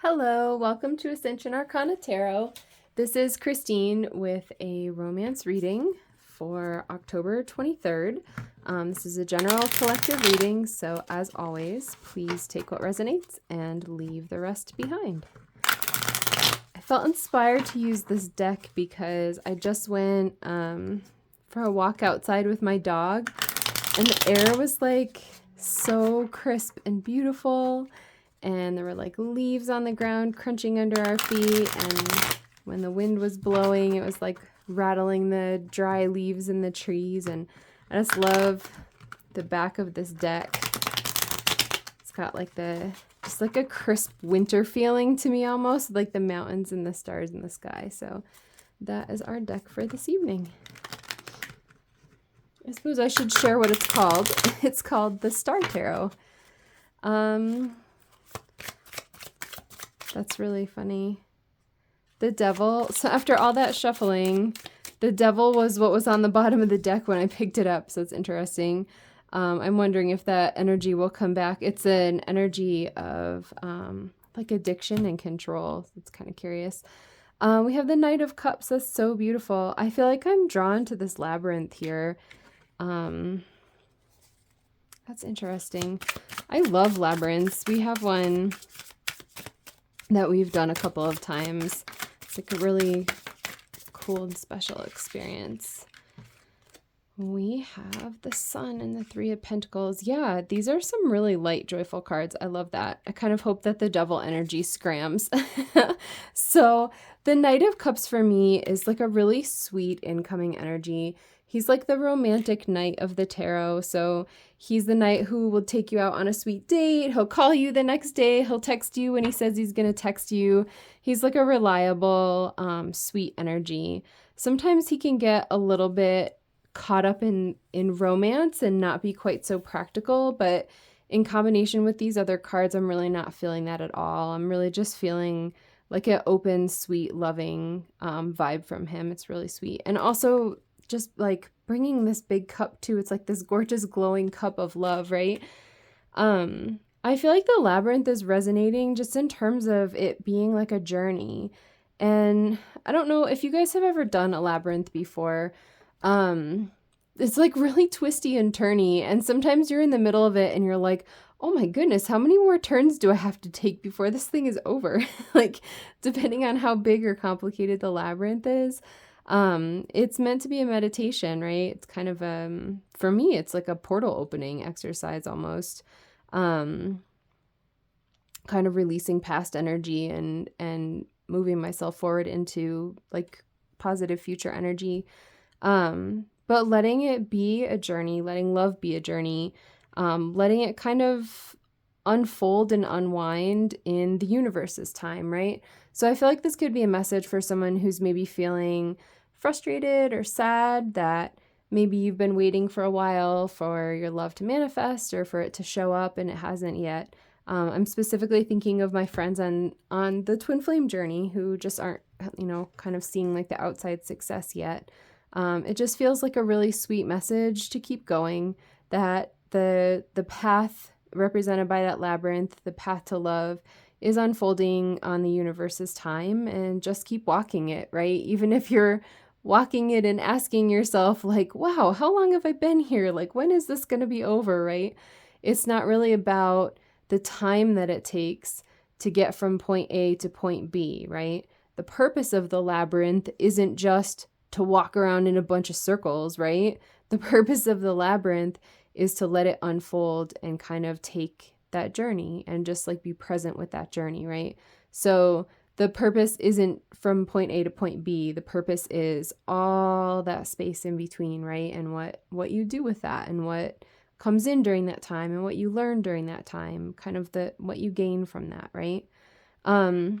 Hello, welcome to Ascension Arcana Tarot. This is Christine with a romance reading for October 23rd. This is a general collective reading, so as always, please take what resonates and leave the rest behind. I felt inspired to use this deck because I just went for a walk outside with my dog, and the air was like so crisp and beautiful. And there were like leaves on the ground crunching under our feet, and when the wind was blowing it was like rattling the dry leaves in the trees. And I just love the back of this deck. It's got like just like a crisp winter feeling to me, almost like the mountains and the stars in the sky. So that is our deck for this evening. I suppose I should share what it's called. It's called the Star Tarot. That's really funny. The Devil. So after all that shuffling, the Devil was what was on the bottom of the deck when I picked it up. So it's interesting. I'm wondering if that energy will come back. It's an energy of like addiction and control. It's kind of curious. We have the Knight of Cups. That's so beautiful. I feel like I'm drawn to this labyrinth here. That's interesting. I love labyrinths. We have one that we've done a couple of times. It's like a really cool and special experience. We have the Sun and the Three of Pentacles. Yeah, these are some really light, joyful cards. I love that. I kind of hope that the Devil energy scrams. So the Knight of Cups for me is like a really sweet incoming energy. He's like the romantic knight of the tarot. So he's the knight who will take you out on a sweet date. He'll call you the next day. He'll text you when he says he's going to text you. He's like a reliable, sweet energy. Sometimes he can get a little bit caught up in romance and not be quite so practical. But in combination with these other cards, I'm really not feeling that at all. I'm really just feeling like an open, sweet, loving vibe from him. It's really sweet. And also just like bringing this big cup too. It's like this gorgeous glowing cup of love, right? I feel like the labyrinth is resonating just in terms of it being like a journey. And I don't know if you guys have ever done a labyrinth before. It's like really twisty and turny, and sometimes you're in the middle of it and you're like, oh my goodness, how many more turns do I have to take before this thing is over? Like, depending on how big or complicated the labyrinth is. It's meant to be a meditation, right? It's kind of, for me, it's like a portal opening exercise almost. Kind of releasing past energy and moving myself forward into like positive future energy. But letting it be a journey, letting love be a journey, letting it kind of unfold and unwind in the universe's time, right? So I feel like this could be a message for someone who's maybe feeling frustrated or sad that maybe you've been waiting for a while for your love to manifest or for it to show up and it hasn't yet. I'm specifically thinking of my friends on the twin flame journey who just aren't, kind of seeing like the outside success yet. It just feels like a really sweet message to keep going, that the path represented by that labyrinth, the path to love, is unfolding on the universe's time, and just keep walking it, right? Even if you're walking it and asking yourself like, wow, how long have I been here? Like, when is this going to be over, right? It's not really about the time that it takes to get from point A to point B, right? The purpose of the labyrinth isn't just to walk around in a bunch of circles, right? The purpose of the labyrinth is to let it unfold and kind of take that journey and just like be present with that journey, right? So the purpose isn't from point A to point B. The purpose is all that space in between, right? And what you do with that and what comes in during that time and what you learn during that time, kind of what you gain from that, right? The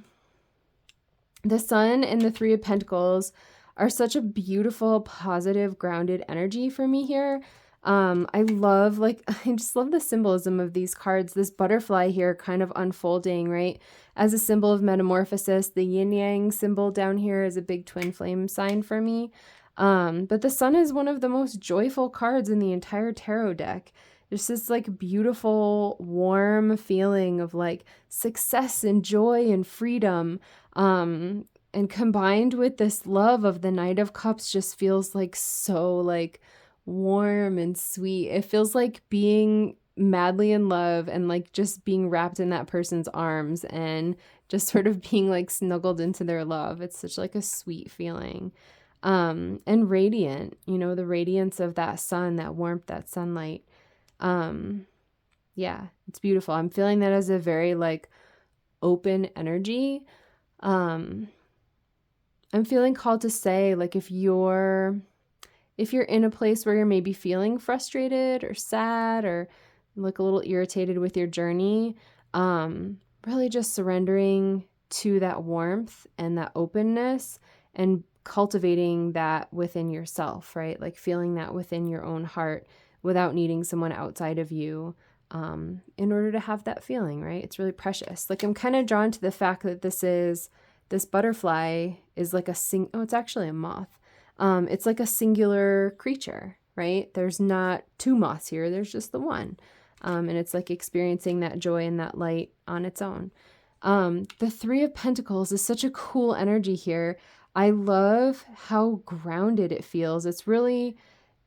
Sun and the Three of Pentacles are such a beautiful, positive, grounded energy for me here. I just love the symbolism of these cards. This butterfly here kind of unfolding, right? As a symbol of metamorphosis. The yin yang symbol down here is a big twin flame sign for me. But the Sun is one of the most joyful cards in the entire tarot deck. There's this like beautiful, warm feeling of like success and joy and freedom. And combined with this love of the Knight of Cups just feels like so like warm and sweet. It feels like being madly in love and like just being wrapped in that person's arms and just sort of being like snuggled into their love. It's such like a sweet feeling. And radiant, the radiance of that sun, that warmth, that sunlight. Yeah, it's beautiful. I'm feeling that as a very like open energy. I'm feeling called to say, like, if you're in a place where you're maybe feeling frustrated or sad or like a little irritated with your journey, really just surrendering to that warmth and that openness and cultivating that within yourself, right? Like feeling that within your own heart without needing someone outside of you in order to have that feeling, right? It's really precious. Like I'm kind of drawn to the fact that this butterfly is like it's actually a moth. It's like a singular creature, right? There's not two moths here. There's just the one. And it's like experiencing that joy and that light on its own. The Three of Pentacles is such a cool energy here. I love how grounded it feels. It's really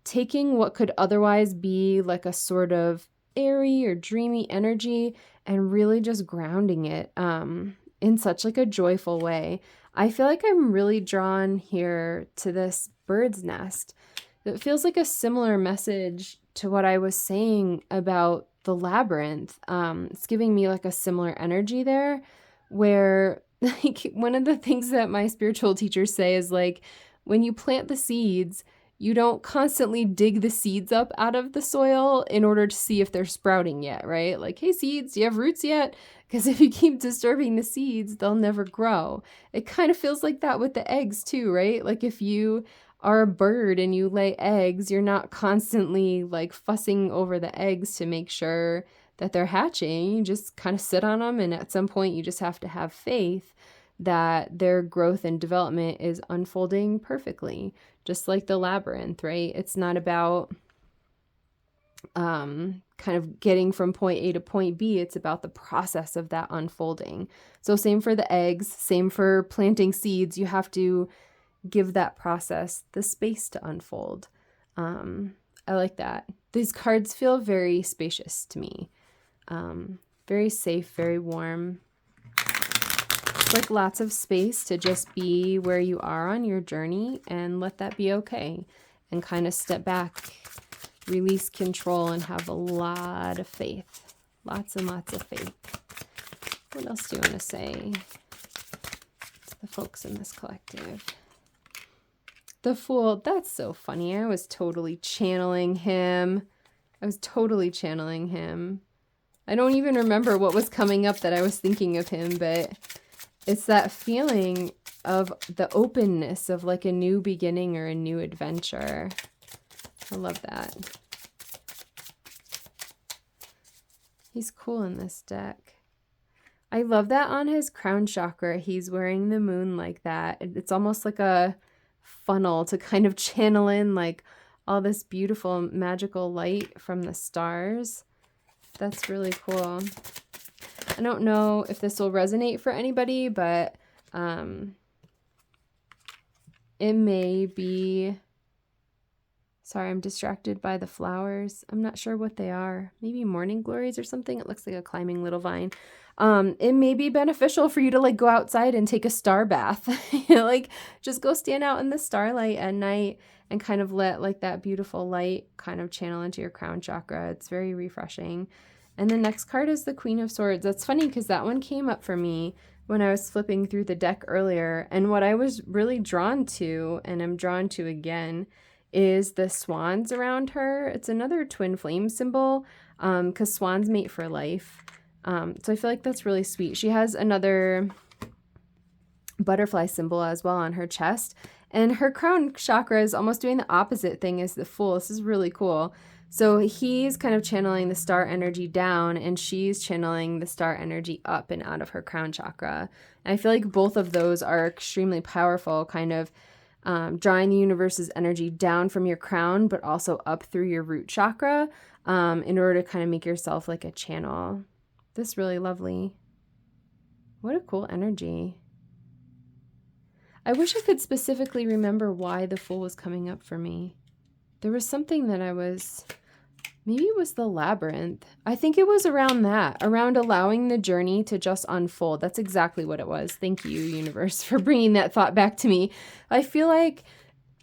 taking what could otherwise be like a sort of airy or dreamy energy and really just grounding it in such like a joyful way. I feel like I'm really drawn here to this bird's nest. It feels like a similar message to what I was saying about the labyrinth. It's giving me like a similar energy there where like one of the things that my spiritual teachers say is like when you plant the seeds, you don't constantly dig the seeds up out of the soil in order to see if they're sprouting yet, right? Like, hey, seeds, do you have roots yet? Because if you keep disturbing the seeds, they'll never grow. It kind of feels like that with the eggs too, right? Like if you are a bird and you lay eggs, you're not constantly like fussing over the eggs to make sure that they're hatching. You just kind of sit on them, and at some point you just have to have faith that their growth and development is unfolding perfectly, just like the labyrinth, right? It's not about kind of getting from point A to point B. It's about the process of that unfolding. So same for the eggs, same for planting seeds. You have to give that process the space to unfold. I like that. These cards feel very spacious to me. Very safe, very warm. Like lots of space to just be where you are on your journey and let that be okay. And kind of step back, release control, and have a lot of faith. Lots and lots of faith. What else do you want to say to the folks in this collective? The Fool, that's so funny. I was totally channeling him. I don't even remember what was coming up that I was thinking of him, but it's that feeling of the openness of like a new beginning or a new adventure. I love that. He's cool in this deck. I love that on his crown chakra, he's wearing the moon like that. It's almost like a funnel to kind of channel in like all this beautiful magical light from the stars. That's really cool. I don't know if this will resonate for anybody, but it may be... Sorry, I'm distracted by the flowers. I'm not sure what they are. Maybe morning glories or something. It looks like a climbing little vine. It may be beneficial for you to like go outside and take a star bath. Like just go stand out in the starlight at night and kind of let like that beautiful light kind of channel into your crown chakra. It's very refreshing. And the next card is the Queen of Swords. That's funny because that one came up for me when I was flipping through the deck earlier. And what I was really drawn to, and I'm drawn to again, is the swans around her. It's another twin flame symbol because swans mate for life. So I feel like that's really sweet. She has another butterfly symbol as well on her chest. And her crown chakra is almost doing the opposite thing as the Fool. This is really cool. So he's kind of channeling the star energy down, and she's channeling the star energy up and out of her crown chakra. And I feel like both of those are extremely powerful, kind of drawing the universe's energy down from your crown, but also up through your root chakra. in order to kind of make yourself like a channel. This is really lovely. What a cool energy. I wish I could specifically remember why the Fool was coming up for me. There was something that maybe it was the Labyrinth. I think it was around allowing the journey to just unfold. That's exactly what it was. Thank you, universe, for bringing that thought back to me. I feel like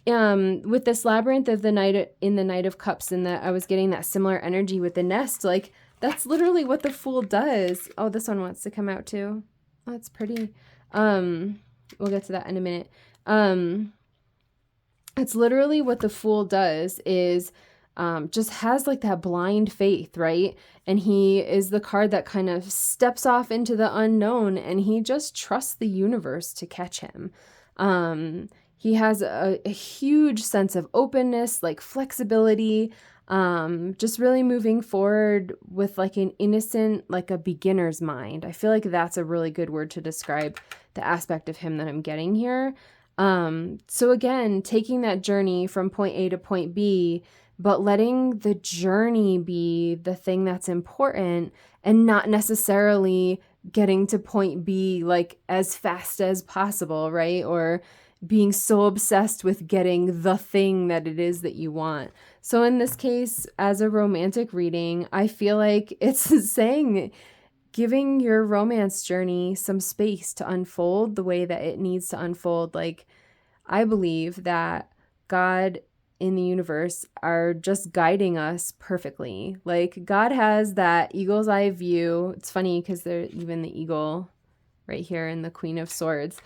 with this Labyrinth of the Knight of Cups, and that I was getting that similar energy with the Nest, like that's literally what the Fool does. Oh, this one wants to come out too. Oh, that's pretty. We'll get to that in a minute. It's literally what the Fool does is just has like that blind faith, right? And he is the card that kind of steps off into the unknown, and he just trusts the universe to catch him. He has a huge sense of openness, like flexibility, just really moving forward with like an innocent, like a beginner's mind. I feel like that's a really good word to describe the aspect of him that I'm getting here. So again, taking that journey from point A to point B, but letting the journey be the thing that's important, and not necessarily getting to point B like as fast as possible, right? Or being so obsessed with getting the thing that it is that you want. So in this case, as a romantic reading, I feel like it's saying, giving your romance journey some space to unfold the way that it needs to unfold. Like, I believe that God in the universe are just guiding us perfectly. Like, God has that eagle's eye view. It's funny because there's even the eagle right here in the Queen of Swords.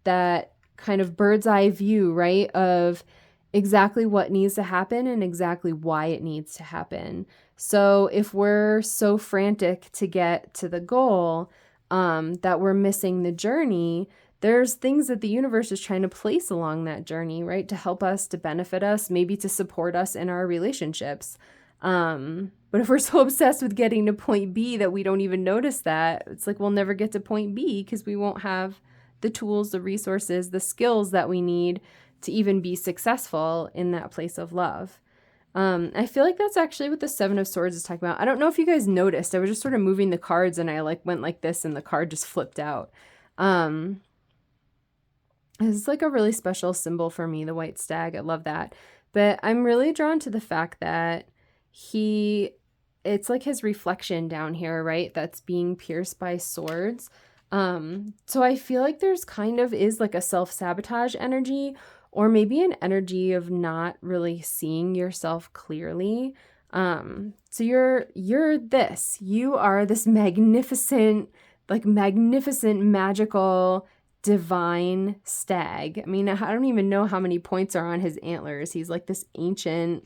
That kind of bird's eye view, right, of exactly what needs to happen and exactly why it needs to happen. So if we're so frantic to get to the goal that we're missing the journey, there's things that the universe is trying to place along that journey, right, to help us, to benefit us, maybe to support us in our relationships. But if we're so obsessed with getting to point B that we don't even notice that, it's like we'll never get to point B because we won't have the tools, the resources, the skills that we need to even be successful in that place of love. I feel like that's actually what the Seven of Swords is talking about. I don't know if you guys noticed. I was just sort of moving the cards and I like went like this and the card just flipped out. It's like a really special symbol for me, the white stag. I love that. But I'm really drawn to the fact that it's like his reflection down here, right? That's being pierced by swords. So I feel like there's kind of is like a self-sabotage energy, or maybe an energy of not really seeing yourself clearly. So you are this magnificent, magical, divine stag. I mean, I don't even know how many points are on his antlers. He's like this ancient,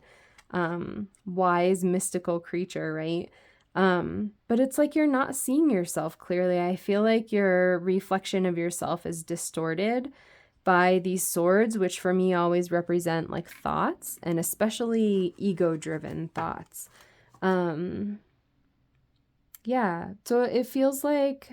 wise, mystical creature, right? But it's like you're not seeing yourself clearly. I feel like your reflection of yourself is distorted by these swords, which for me always represent like thoughts, and especially ego-driven thoughts. Yeah, so it feels like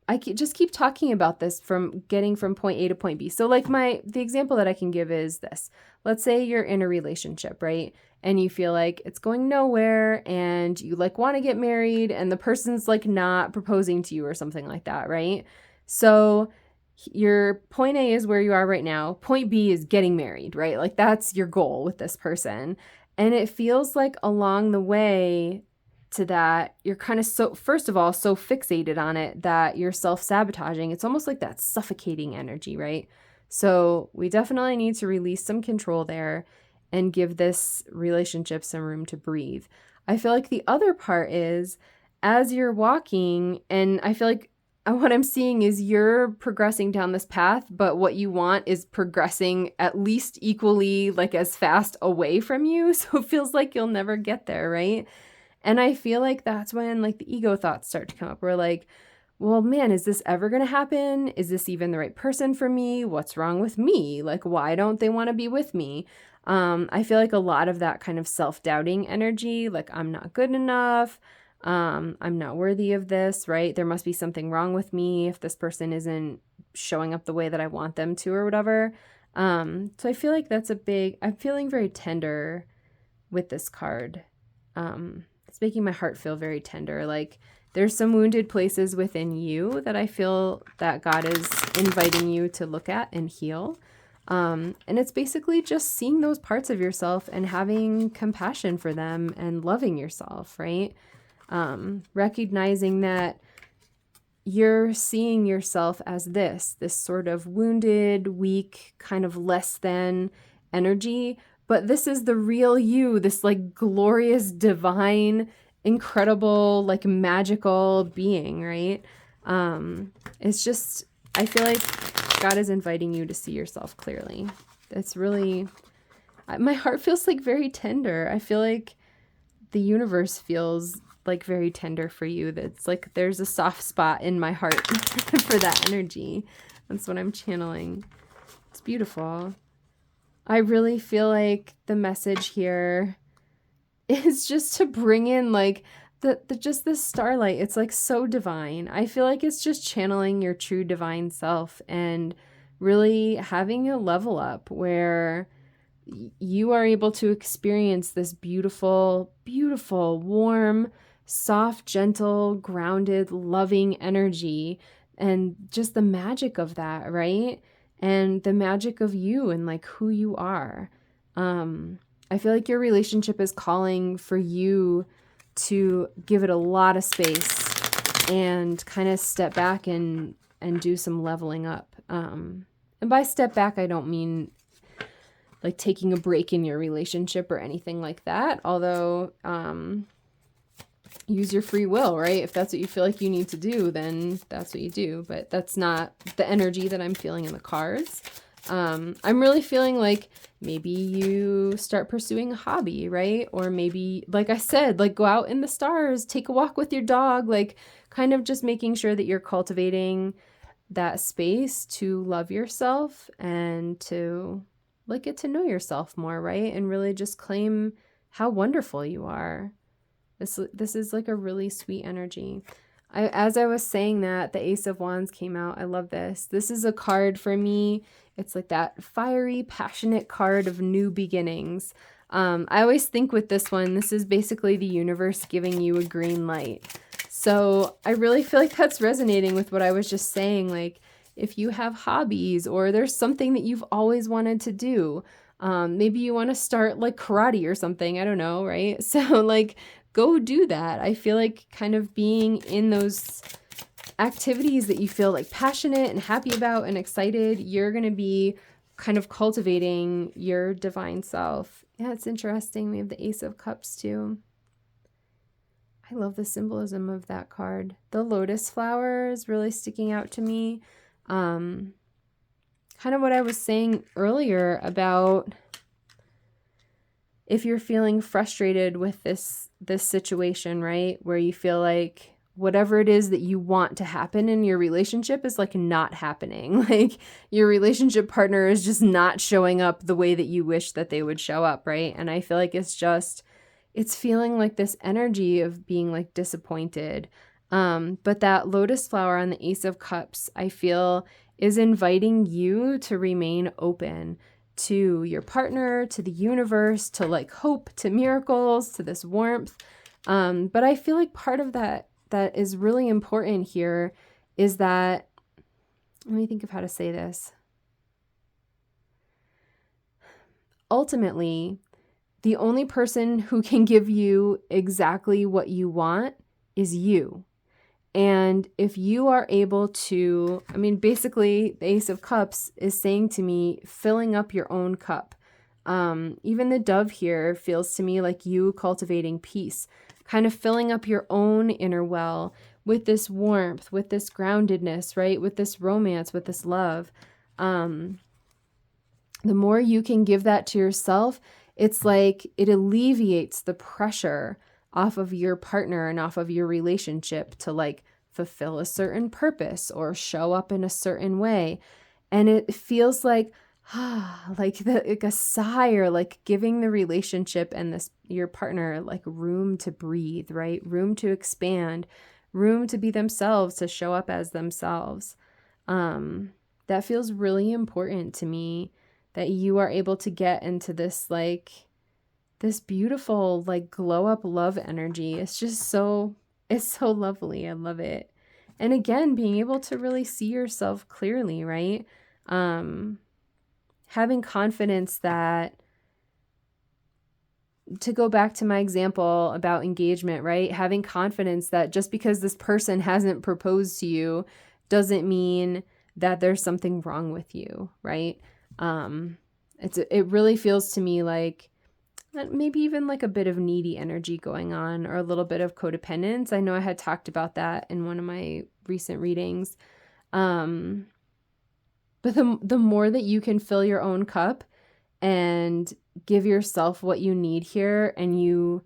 I just keep talking about this from getting from point A to point B. So like the example that I can give is this. Let's say you're in a relationship, right? And you feel like it's going nowhere and you like want to get married and the person's like not proposing to you or something like that, right? So your point A is where you are right now. Point B is getting married, right? Like that's your goal with this person. And it feels like along the way to that, you're kind of first of all, so fixated on it that you're self-sabotaging. It's almost like that suffocating energy, right? So we definitely need to release some control there and give this relationship some room to breathe. I feel like the other part is as you're walking, and I feel like what I'm seeing is you're progressing down this path, but what you want is progressing at least equally, like as fast away from you. So it feels like you'll never get there, right? And I feel like that's when like the ego thoughts start to come up. We're like, well, man, is this ever going to happen? Is this even the right person for me? What's wrong with me? Like, why don't they want to be with me? I feel like a lot of that kind of self-doubting energy, like I'm not good enough. I'm not worthy of this, right? There must be something wrong with me if this person isn't showing up the way that I want them to or whatever. So I feel like I'm feeling very tender with this card. It's making my heart feel very tender. Like there's some wounded places within you that I feel that God is inviting you to look at and heal. And it's basically just seeing those parts of yourself and having compassion for them and loving yourself, right? Recognizing that you're seeing yourself as this sort of wounded, weak, kind of less than energy, but this is the real you, this like glorious, divine, incredible, like magical being, right? It's just, I feel like God is inviting you to see yourself clearly. It's really, my heart feels like very tender. I feel like the universe feels like very tender for you. That's like there's a soft spot in my heart for that energy. That's what I'm channeling. It's beautiful. I really feel like the message here is just to bring in like the just this starlight. It's like so divine. I feel like it's just channeling your true divine self and really having a level up where you are able to experience this beautiful, beautiful, warm, soft, gentle, grounded, loving energy and just the magic of that, right? And the magic of you and like who you are. I feel like your relationship is calling for you to give it a lot of space and kind of step back and do some leveling up. And by step back, I don't mean like taking a break in your relationship or anything like that. Although, use your free will, right? If that's what you feel like you need to do, then that's what you do. But that's not the energy that I'm feeling in the cards. I'm really feeling like maybe you start pursuing a hobby, right? Or maybe, like I said, like go out in the stars, take a walk with your dog, like kind of just making sure that you're cultivating that space to love yourself and to like get to know yourself more, right? And really just claim how wonderful you are. This is like a really sweet energy. As I was saying that, the Ace of Wands came out. I love this. This is a card for me. It's like that fiery, passionate card of new beginnings. I always think with this one, this is basically the universe giving you a green light. So I really feel like that's resonating with what I was just saying. Like if you have hobbies or there's something that you've always wanted to do, maybe you want to start like karate or something. I don't know, right? So like go do that. I feel like kind of being in those activities that you feel like passionate and happy about and excited, you're going to be kind of cultivating your divine self. Yeah, it's interesting. We have the Ace of Cups too. I love the symbolism of that card. The lotus flower is really sticking out to me. Kind of what I was saying earlier about if you're feeling frustrated with this situation, right? Where you feel like whatever it is that you want to happen in your relationship is like not happening. Like your relationship partner is just not showing up the way that you wish that they would show up, right? And I feel like it's feeling like this energy of being like disappointed. But that lotus flower on the Ace of Cups, I feel is inviting you to remain open to your partner, to the universe, to like hope, to miracles, to this warmth. But I feel like part of that is really important here is that, let me think of how to say this. Ultimately, the only person who can give you exactly what you want is you. And if you are able to, I mean, basically the Ace of Cups is saying to me, filling up your own cup. Even the dove here feels to me like you cultivating peace, kind of filling up your own inner well with this warmth, with this groundedness, right? With this romance, with this love. The more you can give that to yourself, it's like it alleviates the pressure off of your partner and off of your relationship to like fulfill a certain purpose or show up in a certain way. And it feels like, like a sigh or like giving the relationship and your partner like room to breathe, right? Room to expand, room to be themselves, to show up as themselves. That feels really important to me that you are able to get into this like this beautiful like glow up love energy. It's just so, it's so lovely. I love it. And again, being able to really see yourself clearly, right? Having confidence that, to go back to my example about engagement, right? Having confidence that just because this person hasn't proposed to you doesn't mean that there's something wrong with you, right? It really feels to me like maybe even like a bit of needy energy going on, or a little bit of codependence. I know I had talked about that in one of my recent readings. But the more that you can fill your own cup and give yourself what you need here, and you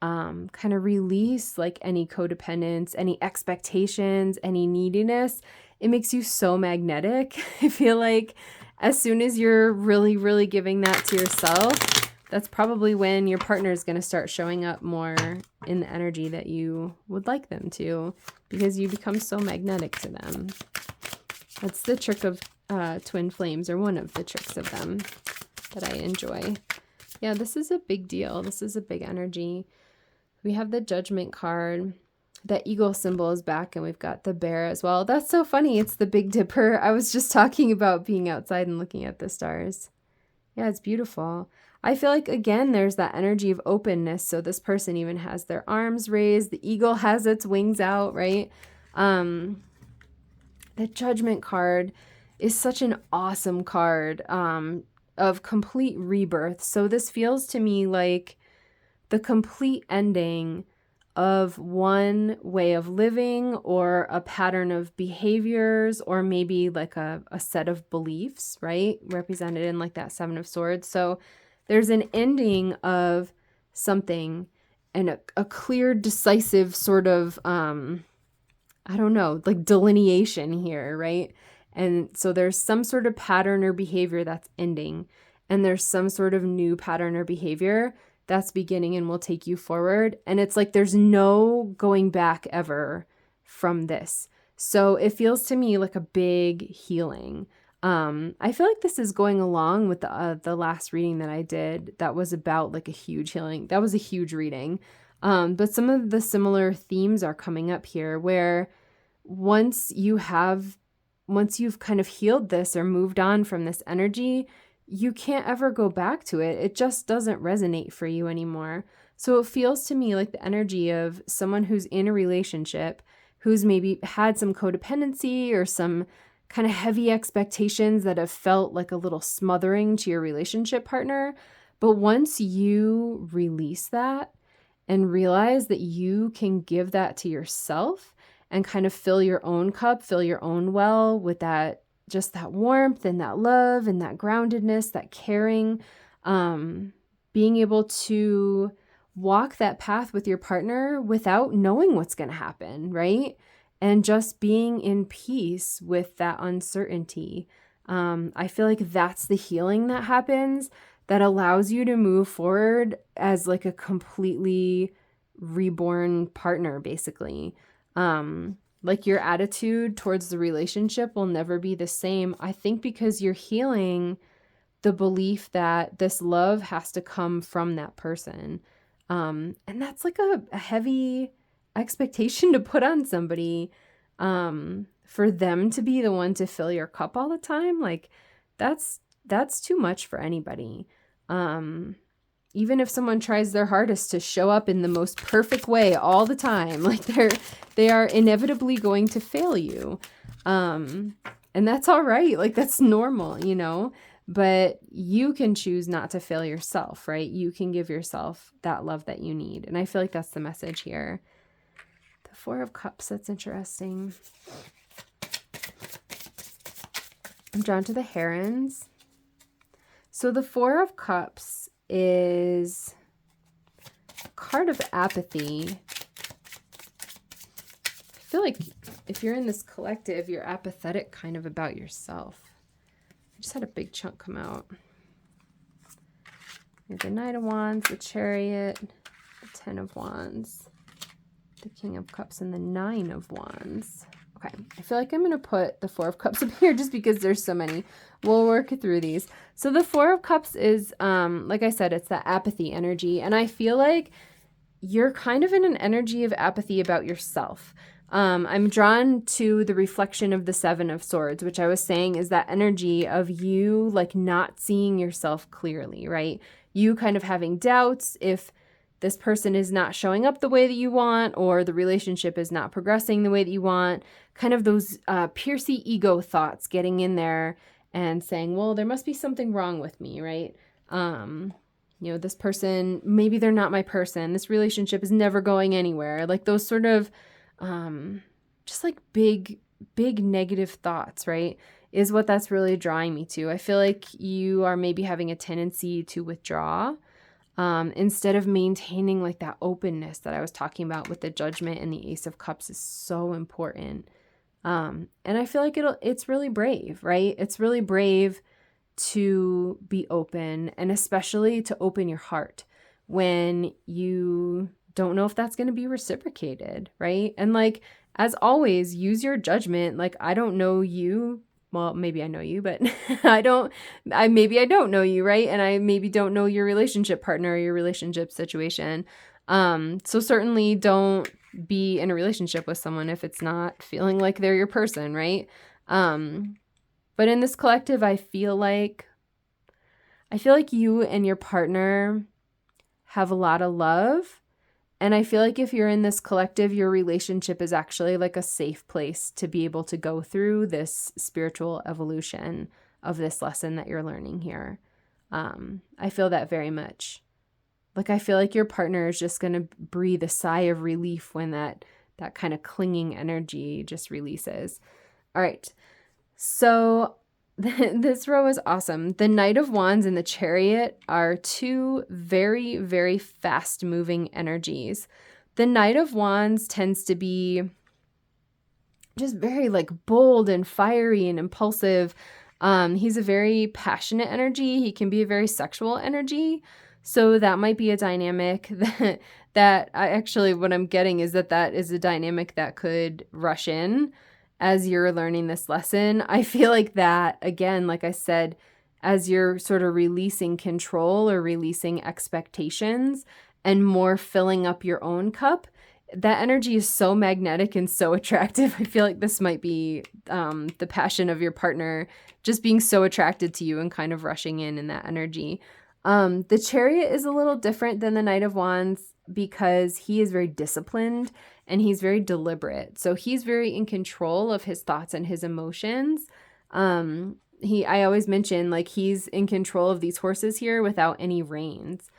kind of release like any codependence, any expectations, any neediness, it makes you so magnetic. I feel like as soon as you're really, really giving that to yourself, that's probably when your partner is going to start showing up more in the energy that you would like them to, because you become so magnetic to them. That's the trick of twin flames, or one of the tricks of them that I enjoy. Yeah, this is a big deal. This is a big energy. We have the Judgment card. The eagle symbol is back, and we've got the bear as well. That's so funny. It's the Big Dipper. I was just talking about being outside and looking at the stars. Yeah, it's beautiful. I feel like, again, there's that energy of openness. So this person even has their arms raised. The eagle has its wings out, right? The Judgment card is such an awesome card of complete rebirth. So this feels to me like the complete ending of one way of living, or a pattern of behaviors, or maybe like a set of beliefs, right? Represented in like that Seven of Swords. So there's an ending of something, and a clear, decisive sort of, I don't know, like delineation here, right? And so there's some sort of pattern or behavior that's ending, and there's some sort of new pattern or behavior that's beginning and will take you forward. And it's like there's no going back ever from this. So it feels to me like a big healing. I feel like this is going along with the last reading that I did that was about like a huge healing. That was a huge reading. But some of the similar themes are coming up here, where once you've kind of healed this or moved on from this energy, you can't ever go back to it. It just doesn't resonate for you anymore. So it feels to me like the energy of someone who's in a relationship, who's maybe had some codependency or some kind of heavy expectations that have felt like a little smothering to your relationship partner. But once you release that and realize that you can give that to yourself and kind of fill your own cup, fill your own well with that, just that warmth and that love and that groundedness, that caring, being able to walk that path with your partner without knowing what's going to happen, right? And just being in peace with that uncertainty. I feel like that's the healing that happens, that allows you to move forward as like a completely reborn partner, basically. Like your attitude towards the relationship will never be the same. I think because you're healing the belief that this love has to come from that person. And that's like a heavy expectation to put on somebody, for them to be the one to fill your cup all the time. Like that's too much for anybody. Even if someone tries their hardest to show up in the most perfect way all the time, like they are inevitably going to fail you. And that's all right. Like that's normal, you know, but you can choose not to fail yourself, right? You can give yourself that love that you need. And I feel like that's the message here. The Four of Cups, that's interesting. I'm drawn to the herons. So the Four of Cups is a card of apathy. I feel like if you're in this collective, you're apathetic kind of about yourself. I just had a big chunk come out. We have the Knight of Wands, the Chariot, the Ten of Wands, the King of Cups, and the Nine of Wands. Okay, I feel like I'm going to put the Four of Cups up here just because there's so many. We'll work through these. So the Four of Cups is, like I said, it's that apathy energy. And I feel like you're kind of in an energy of apathy about yourself. I'm drawn to the reflection of the Seven of Swords, which I was saying is that energy of you like not seeing yourself clearly, right? You kind of having doubts if this person is not showing up the way that you want, or the relationship is not progressing the way that you want. Kind of those piercy ego thoughts getting in there and saying, well, there must be something wrong with me, right? This person, maybe they're not my person. This relationship is never going anywhere. Like those sort of just like big negative thoughts, right? Is what that's really drawing me to. I feel like you are maybe having a tendency to withdraw instead of maintaining like that openness that I was talking about with the Judgment, and the Ace of Cups is so important. And I feel like it's really brave, right? It's really brave to be open, and especially to open your heart when you don't know if that's going to be reciprocated, right? And like, as always, use your judgment. Like, I don't know you. Well, maybe I know you, but maybe I don't know you, right? And I maybe don't know your relationship partner or your relationship situation. So certainly don't be in a relationship with someone if it's not feeling like they're your person, right? But in this collective, I feel like you and your partner have a lot of love. And I feel like if you're in this collective, your relationship is actually like a safe place to be able to go through this spiritual evolution of this lesson that you're learning here. I feel that very much. Like, I feel like your partner is just going to breathe a sigh of relief when that kind of clinging energy just releases. All right. So this row is awesome. The Knight of Wands and the Chariot are two very, very fast moving energies. The Knight of Wands tends to be just very like bold and fiery and impulsive. He's a very passionate energy. He can be a very sexual energy. So that might be a dynamic that I actually, what I'm getting is that is a dynamic that could rush in as you're learning this lesson. I feel like that, again, like I said, as you're sort of releasing control or releasing expectations and more filling up your own cup, that energy is so magnetic and so attractive. I feel like this might be the passion of your partner just being so attracted to you and kind of rushing in that energy. The Chariot is a little different than the Knight of Wands because he is very disciplined and he's very deliberate. So he's very in control of his thoughts and his emotions. I always mention like he's in control of these horses here without any reins.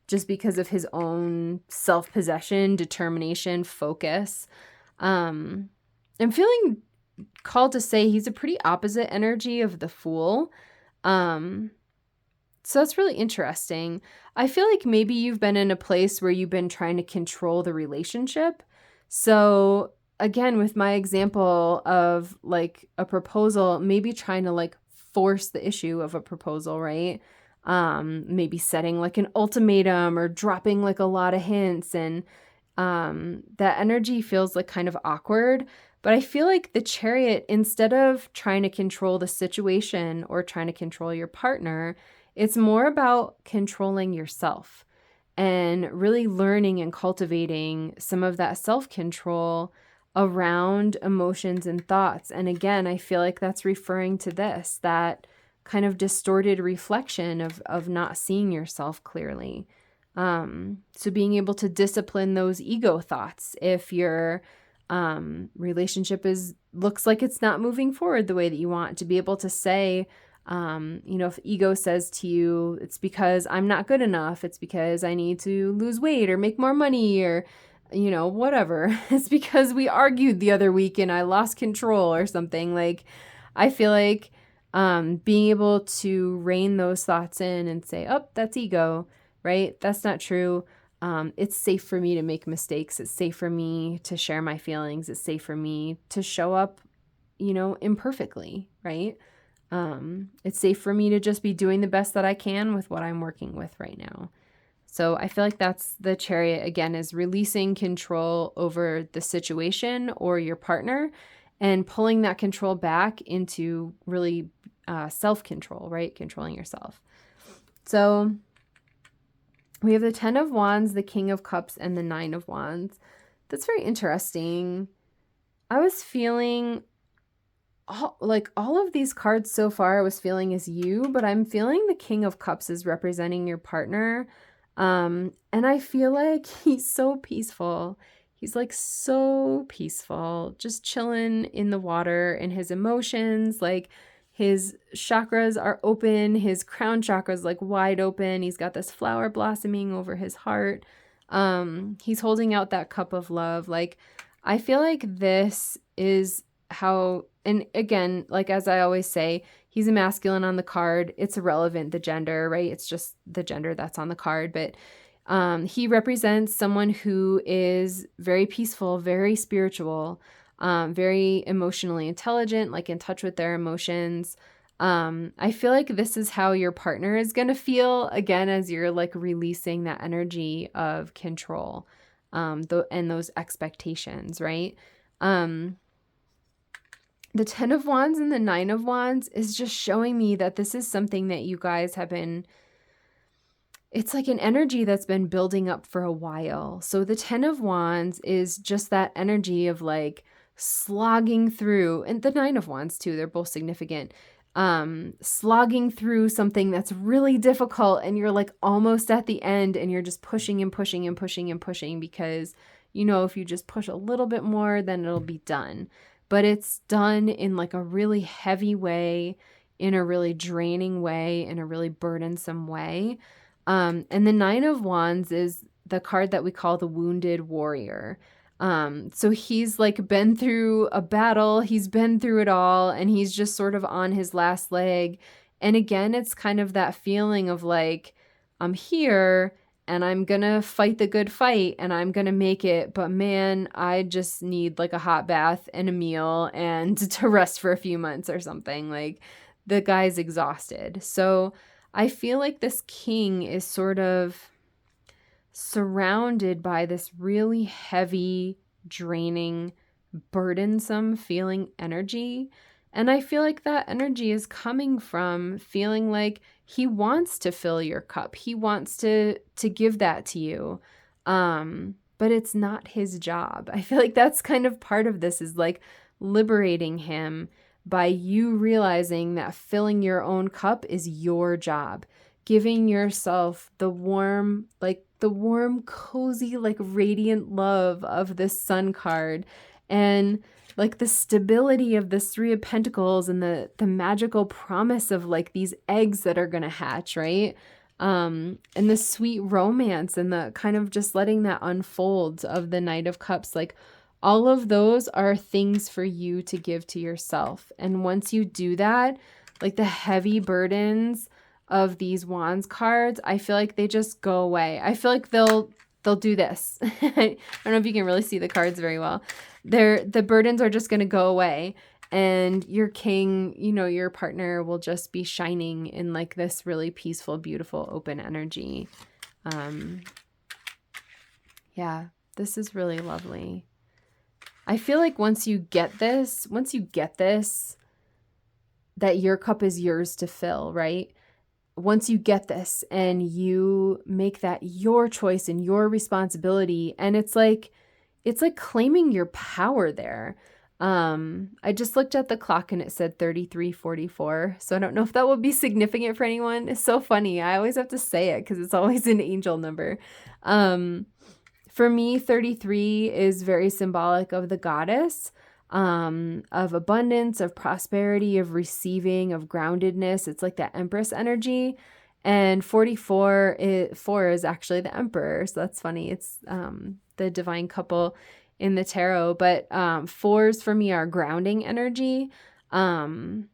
Just because of his own self-possession, determination, focus. I'm feeling called to say he's a pretty opposite energy of the Fool. So that's really interesting. I feel like maybe you've been in a place where you've been trying to control the relationship. So again, with my example of like a proposal, maybe trying to like force the issue of a proposal, right? Maybe setting like an ultimatum or dropping like a lot of hints, and that energy feels like kind of awkward. But I feel like the Chariot, instead of trying to control the situation or trying to control your partner, it's more about controlling yourself and really learning and cultivating some of that self-control around emotions and thoughts. And again, I feel like that's referring to this, that kind of distorted reflection of not seeing yourself clearly. So being able to discipline those ego thoughts if your relationship looks like it's not moving forward the way that you want, to be able to say, if ego says to you, it's because I'm not good enough, it's because I need to lose weight or make more money or, whatever. It's because we argued the other week and I lost control or something. Like, I feel like being able to rein those thoughts in and say, oh, that's ego, right? That's not true. It's safe for me to make mistakes. It's safe for me to share my feelings. It's safe for me to show up, imperfectly, right? It's safe for me to just be doing the best that I can with what I'm working with right now. So I feel like that's the Chariot again, is releasing control over the situation or your partner and pulling that control back into really self-control, right? Controlling yourself. So we have the 10 of Wands, the King of Cups, and the 9 of Wands. That's very interesting. I was feeling all of these cards so far I was feeling is you, but I'm feeling the King of Cups is representing your partner. And I feel like he's so peaceful. He's like so peaceful, just chilling in the water in his emotions. Like his chakras are open, his crown chakra is like wide open. He's got this flower blossoming over his heart. He's holding out that cup of love. Like I feel like this is how, and again, like as I always say, he's a masculine on the card. It's irrelevant, the gender, right? It's just the gender that's on the card. But he represents someone who is very peaceful, very spiritual, very emotionally intelligent, like in touch with their emotions. I feel like this is how your partner is going to feel, again, as you're like releasing that energy of control and those expectations, right? The 10 of Wands and the 9 of Wands is just showing me that this is something that you guys have been, it's like an energy that's been building up for a while. So the 10 of Wands is just that energy of like slogging through, and the 9 of Wands too, they're both significant. Slogging through something that's really difficult and you're like almost at the end and you're just pushing and pushing and pushing and pushing because you know if you just push a little bit more then it'll be done. But it's done in like a really heavy way, in a really draining way, in a really burdensome way. And the 9 of Wands is the card that we call the wounded warrior. So he's like been through a battle, he's been through it all, and he's just sort of on his last leg. And again, it's kind of that feeling of like, I'm here and I'm gonna fight the good fight and I'm gonna make it, but man, I just need like a hot bath and a meal and to rest for a few months or something. Like the guy's exhausted. So I feel like this king is sort of surrounded by this really heavy, draining, burdensome feeling energy. And I feel like that energy is coming from feeling like he wants to fill your cup. He wants to give that to you. But it's not his job. I feel like that's kind of part of this, is like liberating him by you realizing that filling your own cup is your job. Giving yourself the warm, cozy, like radiant love of this Sun card, and like the stability of this Three of Pentacles, and the magical promise of like these eggs that are going to hatch, right? And the sweet romance and the kind of just letting that unfold of the Knight of Cups. Like all of those are things for you to give to yourself. And once you do that, like the heavy burdens of these Wands cards, I feel like they just go away. I feel like they'll do this. I don't know if you can really see the cards very well. The burdens are just going to go away, and your king, you know, your partner will just be shining in like this really peaceful, beautiful, open energy. Yeah, this is really lovely. I feel like once you get this, that your cup is yours to fill, right? Once you get this and you make that your choice and your responsibility, and it's like claiming your power there. I just looked at the clock and it said 33:44. So I don't know if that would be significant for anyone. It's so funny. I always have to say it because it's always an angel number. For me, 33 is very symbolic of the goddess, of abundance, of prosperity, of receiving, of groundedness. It's like that Empress energy. And 4 is actually the Emperor. So that's funny. It's the divine couple in the tarot. But 4s for me are grounding energy. So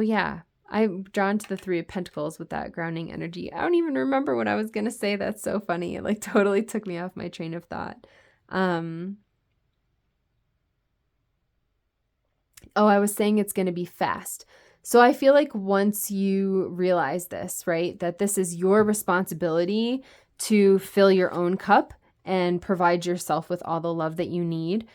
yeah, I'm drawn to the 3 of Pentacles with that grounding energy. I don't even remember what I was going to say. That's so funny. It like totally took me off my train of thought. Oh, I was saying it's going to be fast. So I feel like once you realize this, right, that this is your responsibility to fill your own cup and provide yourself with all the love that you need,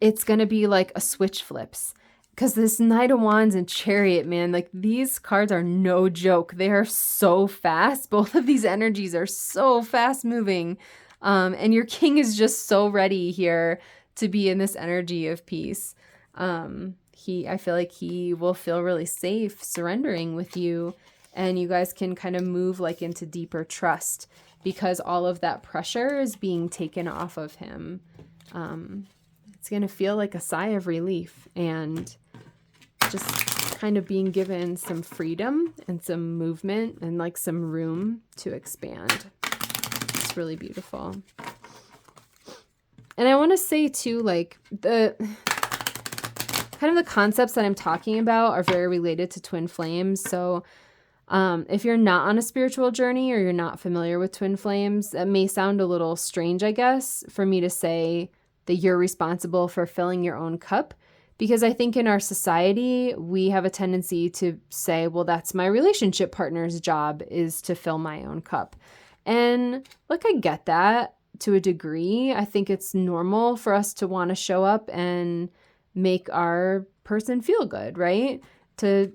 it's going to be like a switch flips. Because this Knight of Wands and Chariot, man, like these cards are no joke. They are so fast. Both of these energies are so fast moving. And your king is just so ready here to be in this energy of peace. I feel like he will feel really safe surrendering with you, and you guys can kind of move like into deeper trust because all of that pressure is being taken off of him. It's going to feel like a sigh of relief and just kind of being given some freedom and some movement and like some room to expand. It's really beautiful. And I want to say too, like the kind of the concepts that I'm talking about are very related to twin flames. So if you're not on a spiritual journey or you're not familiar with twin flames, that may sound a little strange, I guess, for me to say that you're responsible for filling your own cup. Because I think in our society, we have a tendency to say, well, that's my relationship partner's job, is to fill my own cup. And like, I get that to a degree. I think it's normal for us to want to show up and make our person feel good, right? To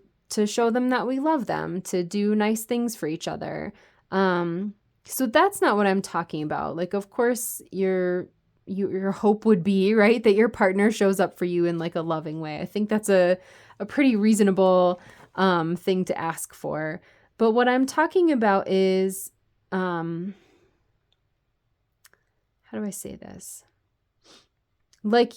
show them that we love them, to do nice things for each other. So that's not what I'm talking about. Like, of course, your hope would be, right, that your partner shows up for you in like a loving way. I think that's a pretty reasonable thing to ask for. But what I'm talking about is, how do I say this? Like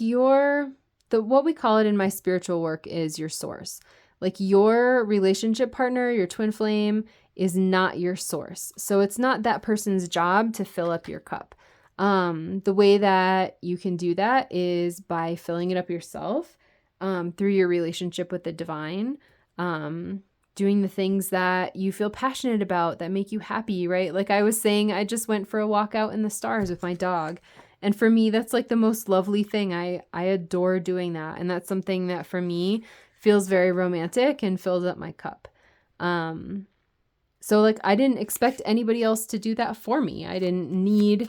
what we call it in my spiritual work is your source. Like your relationship partner, your twin flame is not your source. So it's not that person's job to fill up your cup. The way that you can do that is by filling it up yourself, through your relationship with the divine, doing the things that you feel passionate about, that make you happy, right? Like I was saying, I just went for a walk out in the stars with my dog. And for me, that's like the most lovely thing. I adore doing that. And that's something that for me feels very romantic and fills up my cup. So like I didn't expect anybody else to do that for me. I didn't need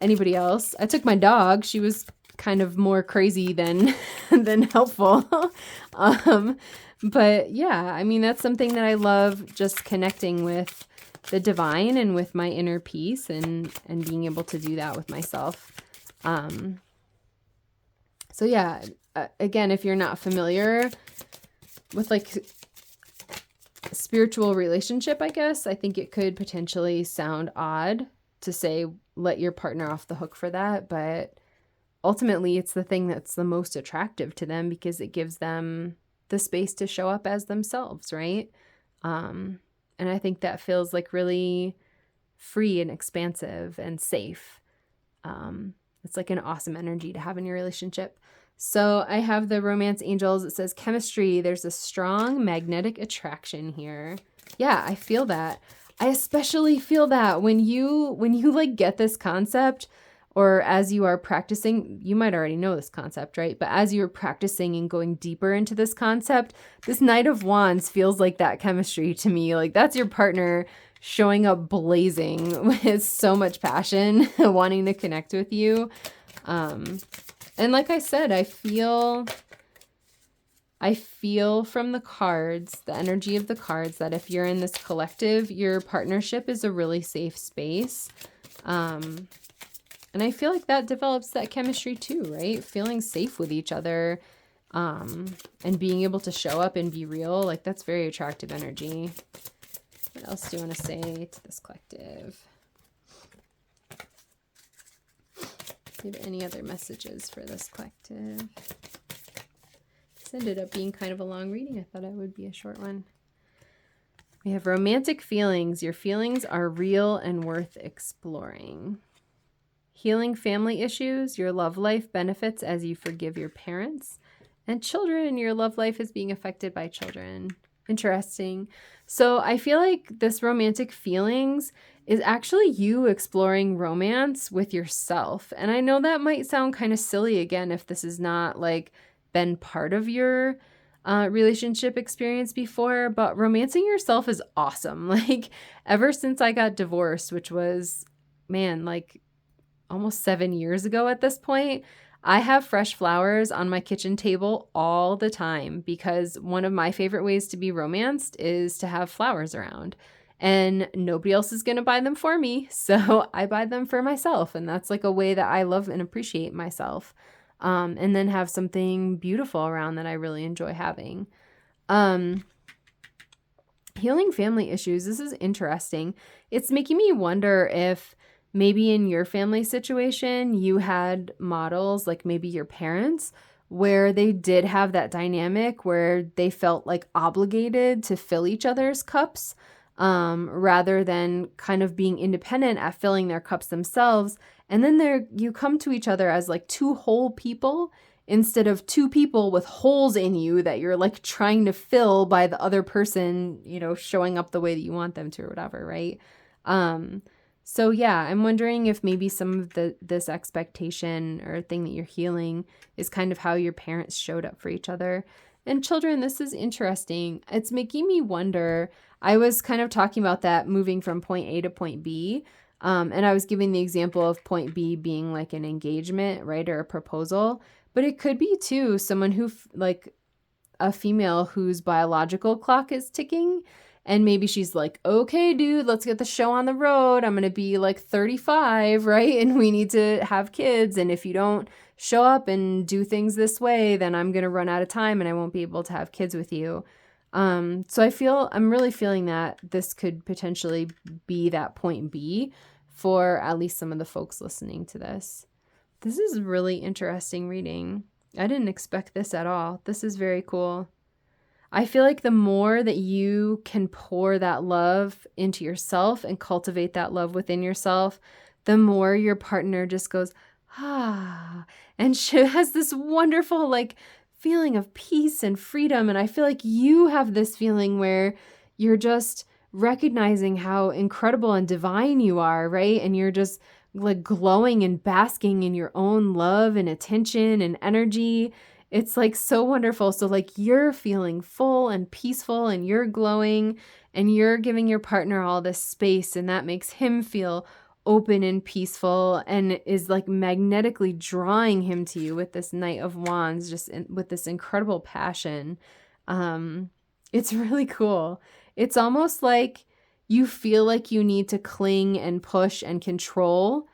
anybody else. I took my dog. She was kind of more crazy than helpful. But yeah, I mean, that's something that I love, just connecting with the divine and with my inner peace and being able to do that with myself. So yeah, again, if you're not familiar with like spiritual relationship, I guess, I think it could potentially sound odd to say, let your partner off the hook for that. But ultimately, it's the thing that's the most attractive to them because it gives them the space to show up as themselves, right? And I think that feels like really free and expansive and safe. It's like an awesome energy to have in your relationship. So I have the Romance Angels. It says chemistry. There's a strong magnetic attraction here. Yeah, I feel that. I especially feel that when you like get this concept, or as you are practicing, you might already know this concept, right? But as you're practicing and going deeper into this concept, this Knight of Wands feels like that chemistry to me. Like that's your partner showing up blazing with so much passion, wanting to connect with you. And like I said, I feel from the cards, the energy of the cards, that if you're in this collective, your partnership is a really safe space. And I feel like that develops that chemistry too, right? Feeling safe with each other, and being able to show up and be real. Like that's very attractive energy. What else do you want to say to this collective? Do you have any other messages for this collective? This ended up being kind of a long reading. I thought it would be a short one. We have romantic feelings. Your feelings are real and worth exploring. Healing family issues. Your love life benefits as you forgive your parents. And children. Your love life is being affected by children. Interesting. So I feel like this romantic feelings is actually you exploring romance with yourself. And I know that might sound kind of silly again if this is not like been part of your relationship experience before, but romancing yourself is awesome. Like, ever since I got divorced, which was, man, like almost 7 years ago at this point, I have fresh flowers on my kitchen table all the time because one of my favorite ways to be romanced is to have flowers around. And nobody else is going to buy them for me. So I buy them for myself. And that's like a way that I love and appreciate myself. And then have something beautiful around that I really enjoy having. Healing family issues. This is interesting. It's making me wonder if maybe in your family situation, you had models, like maybe your parents, where they did have that dynamic where they felt like obligated to fill each other's cups, rather than kind of being independent at filling their cups themselves. And then you come to each other as like two whole people instead of two people with holes in you that you're like trying to fill by the other person, showing up the way that you want them to or whatever, right? So yeah, I'm wondering if maybe some of this expectation or thing that you're healing is kind of how your parents showed up for each other. And children, this is interesting. It's making me wonder. I was kind of talking about that moving from point A to point B. And I was giving the example of point B being like an engagement, right? Or a proposal. But it could be too someone who like a female whose biological clock is ticking. And maybe she's like, okay, dude, let's get the show on the road. I'm going to be like 35, right? And we need to have kids. And if you don't show up and do things this way, then I'm going to run out of time and I won't be able to have kids with you. So I'm really feeling that this could potentially be that point B for at least some of the folks listening to this. This is really interesting reading. I didn't expect this at all. This is very cool. I feel like the more that you can pour that love into yourself and cultivate that love within yourself, the more your partner just goes, and she has this wonderful like feeling of peace and freedom. And I feel like you have this feeling where you're just recognizing how incredible and divine you are, right? And you're just like glowing and basking in your own love and attention and energy. It's like so wonderful. So like you're feeling full and peaceful and you're glowing and you're giving your partner all this space, and that makes him feel open and peaceful and is like magnetically drawing him to you with this Knight of Wands, with this incredible passion. It's really cool. It's almost like you feel like you need to cling and push and control,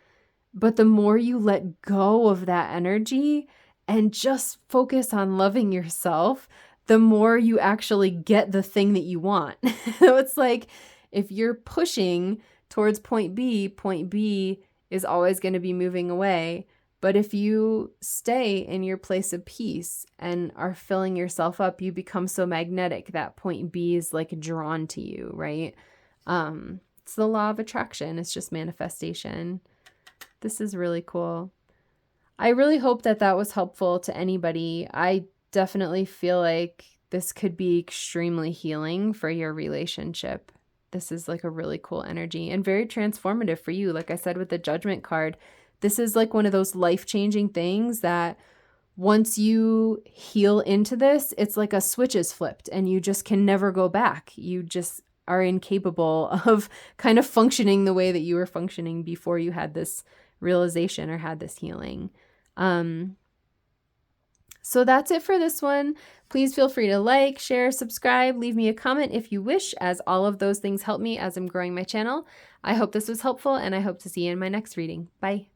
but the more you let go of that energy and just focus on loving yourself, the more you actually get the thing that you want. So it's like if you're pushing towards point B is always going to be moving away. But if you stay in your place of peace and are filling yourself up, you become so magnetic that point B is like drawn to you, right? It's the law of attraction. It's just manifestation. This is really cool. I really hope that was helpful to anybody. I definitely feel like this could be extremely healing for your relationship. This is like a really cool energy and very transformative for you. Like I said with the Judgment card, this is like one of those life-changing things that once you heal into this, it's like a switch is flipped and you just can never go back. You just are incapable of kind of functioning the way that you were functioning before you had this realization or had this healing. So that's it for this one. Please feel free to like, share, subscribe, leave me a comment if you wish, as all of those things help me as I'm growing my channel. I hope this was helpful, and I hope to see you in my next reading. Bye.